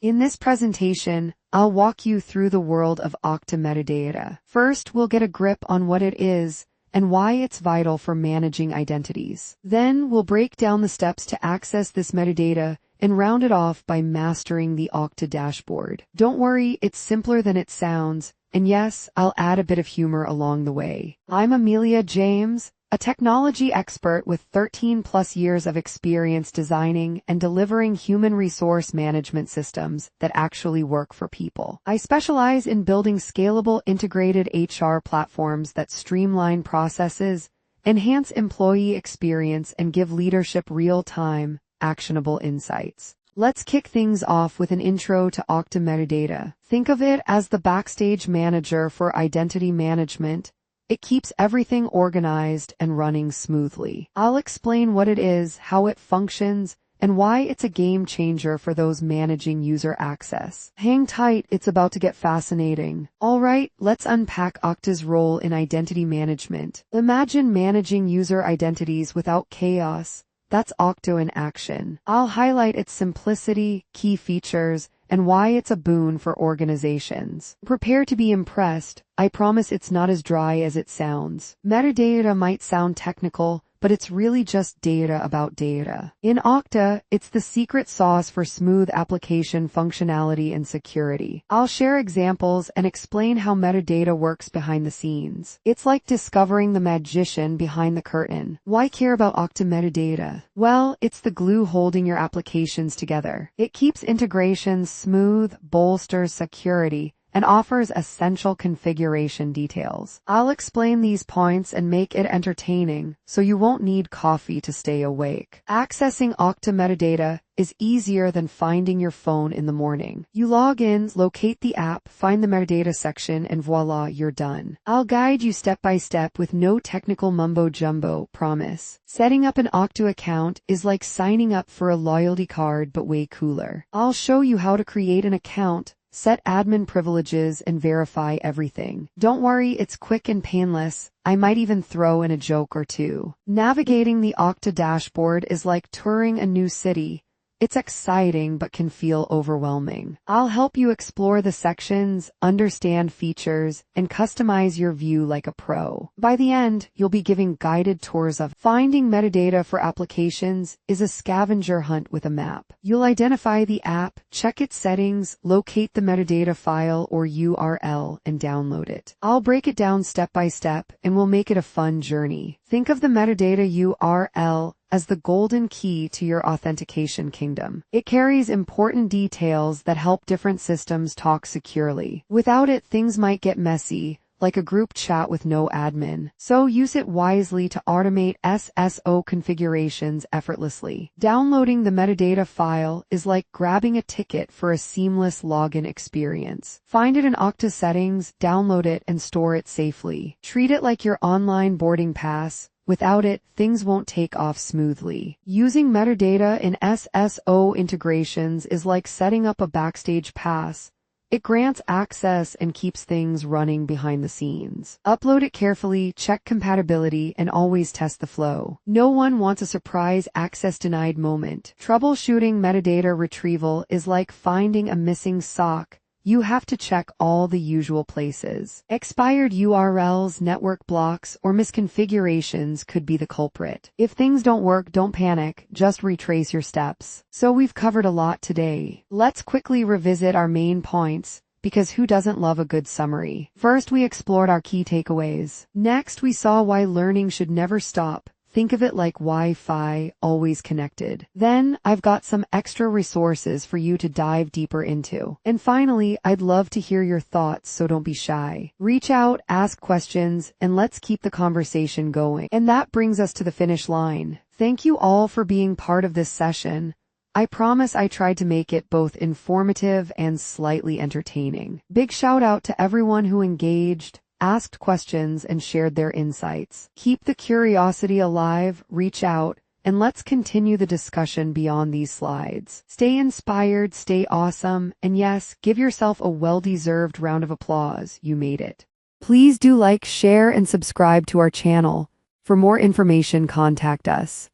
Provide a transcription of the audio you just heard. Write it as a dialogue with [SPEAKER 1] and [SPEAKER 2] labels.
[SPEAKER 1] In this presentation, I'll walk you through the world of Okta Metadata. First, we'll get a grip on what it is and why it's vital for managing identities. Then, we'll break down the steps to access this metadata and round it off by mastering the Okta dashboard. Don't worry, it's simpler than it sounds, and yes, I'll add a bit of humor along the way. I'm Amelia James, a technology expert with 13+ years of experience designing and delivering human resource management systems that actually work for people. I specialize in building scalable integrated HR platforms that streamline processes, enhance employee experience, and give leadership real-time, actionable insights. Let's kick things off with an intro to Okta Metadata. Think of it as the backstage manager for identity management. It keeps everything organized and running smoothly. I'll explain what it is, how it functions, and why it's a game changer for those managing user access. Hang tight, it's about to get fascinating. Alright, let's unpack Okta's role in identity management. Imagine managing user identities without chaos. That's Okta in action. I'll highlight its simplicity, key features, and why it's a boon for organizations. Prepare to be impressed. I promise it's not as dry as it sounds. Metadata might sound technical, but it's really just data about data. In Okta, it's the secret sauce for smooth application functionality and security. I'll share examples and explain how metadata works behind the scenes. It's like discovering the magician behind the curtain. Why care about Okta metadata? Well, it's the glue holding your applications together. It keeps integrations smooth, bolsters security, and offers essential configuration details. I'll explain these points and make it entertaining, so you won't need coffee to stay awake. Accessing Okta metadata is easier than finding your phone in the morning. You log in, locate the app, find the metadata section, and voila, you're done. I'll guide you step by step with no technical mumbo-jumbo, promise. Setting up an Okta account is like signing up for a loyalty card but way cooler. I'll show you how to create an account, set admin privileges, and verify everything. Don't worry, it's quick and painless. I might even throw in a joke or two. Navigating the Okta dashboard is like touring a new city. It's exciting but can feel overwhelming. I'll help you explore the sections, understand features, and customize your view like a pro. By the end, you'll be giving guided tours of. Finding metadata for applications is a scavenger hunt with a map. You'll identify the app, check its settings, locate the metadata file or URL, and download it. I'll break it down step by step, and we'll make it a fun journey. Think of the metadata URL as the golden key to your authentication kingdom. It carries important details that help different systems talk securely. Without it, things might get messy, like a group chat with no admin. So use it wisely to automate SSO configurations effortlessly. Downloading the metadata file is like grabbing a ticket for a seamless login experience. Find it in Okta settings, download it, and store it safely. Treat it like your online boarding pass. Without it, things won't take off smoothly. Using metadata in SSO integrations is like setting up a backstage pass. It grants access and keeps things running behind the scenes. Upload it carefully, check compatibility, and always test the flow. No one wants a surprise access denied moment. Troubleshooting metadata retrieval is like finding a missing sock. You have to check all the usual places. Expired URLs, network blocks, or misconfigurations could be the culprit. If things don't work, don't panic, just retrace your steps. So we've covered a lot today. Let's quickly revisit our main points, because who doesn't love a good summary? First, we explored our key takeaways. Next, we saw why learning should never stop. Think of it like Wi-Fi, always connected. Then, I've got some extra resources for you to dive deeper into. And finally, I'd love to hear your thoughts, so don't be shy. Reach out, ask questions, and let's keep the conversation going. And that brings us to the finish line. Thank you all for being part of this session. I promise I tried to make it both informative and slightly entertaining. Big shout out to everyone who engaged, asked questions, and shared their insights. Keep the curiosity alive, reach out, and let's continue the discussion beyond these slides. Stay inspired, stay awesome, and yes, give yourself a well-deserved round of applause. You made it. Please do like, share, and subscribe to our channel. For more information, contact us.